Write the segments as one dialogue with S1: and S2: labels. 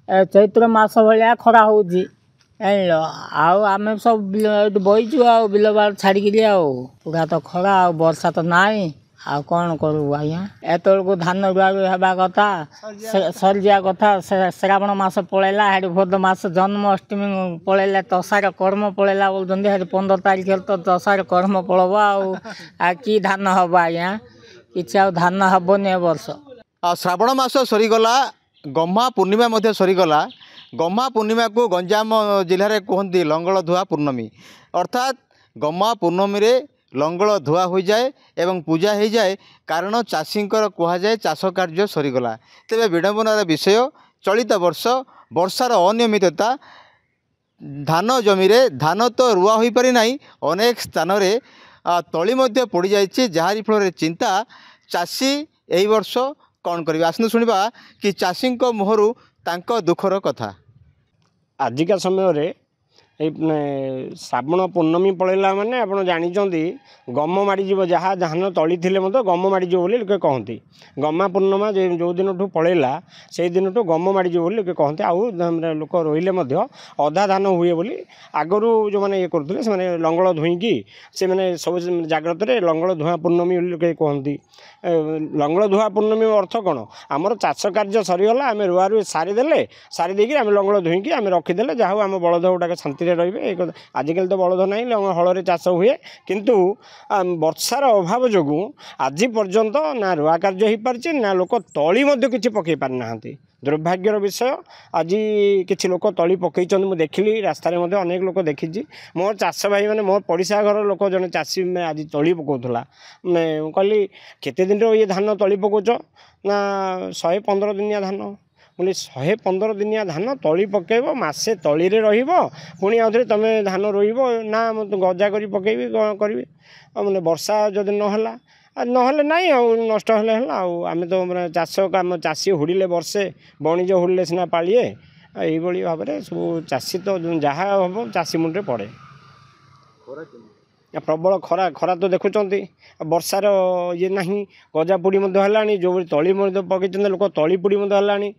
S1: चैत्र मास भाया खरा हो आम सब बईचु आ बिल बाड़ छाड़ी पूरा तो खरा आ वर्षा तो नाई आ कौन करूँ आज्ञा एत धान रुआ रुई हवा कथा सरीजा कथा श्रावण मास पलैला हेटी भोद मास जन्माष्टमी पलैला तसार कर्म पलैला बोलते 15 तारिख तो तसार कर्म पड़ब आ कि धान हम आज्ञा कि धान हेनी ए वर्ष
S2: श्रावण मास सरीगला गम्हा पूर्णिमा सरीगला गम्हा पूर्णिमा को गंजाम जिले में कहते लंगल धुआ पूर्णमी अर्थात गम्हा पूर्णमी रे लंगल धुआ हो जाए एवं पूजा हो जाए कारण चाषी कहुए चाष कार्य सरीगला तेरे विडंबनार विषय चलित वर्ष वर्षार अनियमितता धान जमी रे धान तो रुआ हो पारि नाही अनेक स्थान रे तली मध्य पड़ जाए जहारी फल चिंता चाषी यही वर्ष कौन करेंगे आसनु शुणा कि चाषी मुहरु तांको दुखर कथा
S3: आजिका समय रे श्रावण पूर्णमी पलैला माने आप जानते गम माड़ीज जहाँ धान तली थे मत गम माड़ीज बोली लोके कहते गम्हा पूर्णिमा जो दिन पलैला से दिन गम माड़ीज बोली लोके कहते आउ लोक रहिले अधा धान हुए बोली आगरू जो मैंने ये करते से लंगल धुईकी से मैंने सब जाग्रत लंगल धुआ पूर्णमी लोके कहती लंगल धुआ पूर्णमी अर्थ कौन आमर चाष कार्य सरीगला आम रुआ रुई सारीदे सारीदे आम लंगल धुईकी आम रखीदे जहाँ आम बलद गुटाक शांति रे आजिकल तो बलद ना हल चाष हुए किंतु वर्षार अभाव जो आज पर्यंत ना रुआ कार्य हो पार्छ ना लोक तली कि पकई पारिना दुर्भाग्यर विषय आज किसी लोक तली पकई मुझे देखिली रास्तार अनेक लोक देखी मोर चाष भाई मैंने मोर पड़िशा घर लोक जन चाषी आज तली पकाला कहली केते दिन ये धान तली पकाच ना 115 दिनिया धान बोले 115 दिनिया धान तली पकेब मसे तली पुणी आउे तुम धान रोइब ना गजा कर पकेबी करी मैंने वर्षा जदि नहला नहले नाई नष्ट हेले आम तो चाष काम चाषी हुड़े वर्षे बणिज हुड़े सीना पालिए यही भाव में सब चाषी तो जहाँ हम चाषी मुंडे पड़े प्रबल खरा खरा तो देखुं वर्षार ये ना गजा पुड़ी है जो तली पकई लोक तली पुड़ी है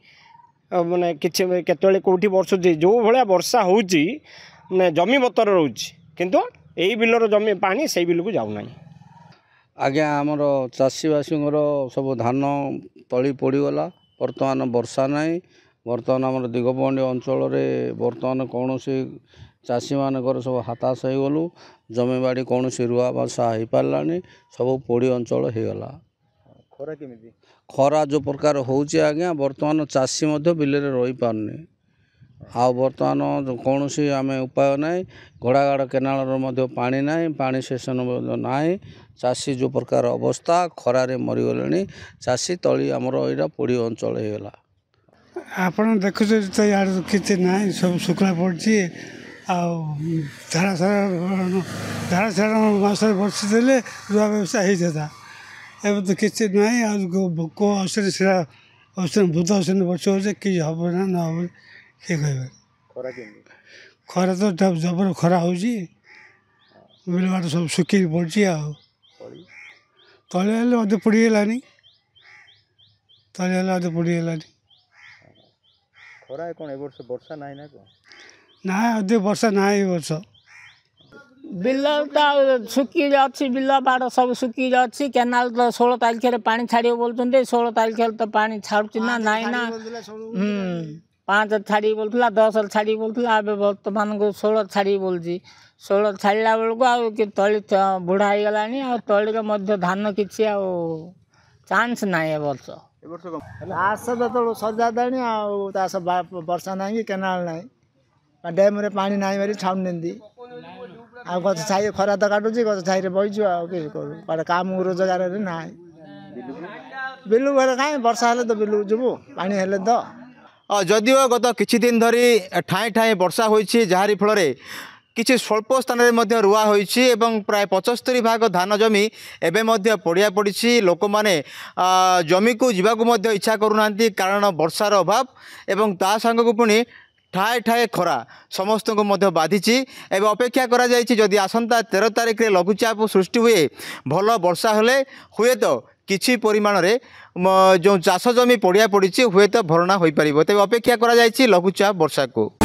S3: माने किसी केतले कौटी वर्षुची जो भाया वर्षा होची जमी बतर रोच किंतु यही बिलर जमी पानी से बिल को जाऊना
S4: आज्ञा आमर चाषीवासी सब धान तली पड़गला बर्तमान वर्षा नाई बर्तमान आम दिगपहंडी अंचल बर्तमान कौन चाषी मानकर सब हताश हो गलु जमी बाड़ी कौन रुआ बासा हो पारा सब पोड़ी अंचल हो गला
S2: खरा केमिति
S4: खरा जो प्रकार होची आज्ञा बर्तमान चाषी बिल रही पारनी आ बर्तमान कौन आम उपाय ना घोड़ागाड़ केनाल पानी ना पानी सेसन ना चाषी जो प्रकार अवस्था खरारे मरीगले चाषी तली आमर यहाँ पोड़ी अंचल होगला
S5: आप देखुच तो यार कि ना सब शुक्ला पड़ी धारा सारा मस बर्षी देले रुआ व्यवस्था होता एवं तो किसी ना कौ औषधि से औषध भूत औषधि बच कि हम ना न हम किए कह खरा तो जबर खरा हो बिल बाट सब सुखी पड़ी तले अधे पड़गलानी तले अधे पड़गलानी
S2: खरा कौन वर्ष वर्षा ना
S5: ना अधे वर्षा ना वर्ष
S1: बिल तो सुखी अच्छी बिल बाड़ सब सुखी अच्छी केनाल तो 16 तारिख पानी छाड़ बोलते 16 तारिख तो पानी छाड़ू ना नाई ना 5 छाड़ी बोलता 10 छाड़ी बोलता अब बर्तमान को 16 छाड़ी बोलती 16 छाड़ा बेलू आ तली बुढ़ा हो गला तली धान कि चान्स ना ए वर्ष
S6: चाष जो सजा देनी आस वर्षा ना कि केनाल ना डैम रे पानी ना मारी छाड़ी आ गछ छाई खरा तो काटुची गछ छाई बईचु करूँ काम रोजगार ना बिलु भर कहीं वर्षा हेले तो बिलु जीवु पानी हेले तो
S2: जदिओ गत किछि दिन धरी ठाए ठाए वर्षा होइछि जहारी फल किछि स्वल्प स्थान में रुआ होइछि एवं प्राय 75 भाग धान जमी एवं पड़िया पड़ी लोक मैंने जमी को जीवाक इच्छा करूना कारण वर्षार अभाव एवं ता सांग को पुणी ठाए ठाए खरा समस्त को बाधि एवं अपेक्षा करा जायछि जदि आसंता 13 तारिख रे लघुचाप सृष्टि हुए भल वर्षा हेले हुए तो किछि परिमाण रे जो चाष जमी पड़िया पड़ी हुए तो भरणा हो पार तेज अपेक्षा करा लघुचाप वर्षा को।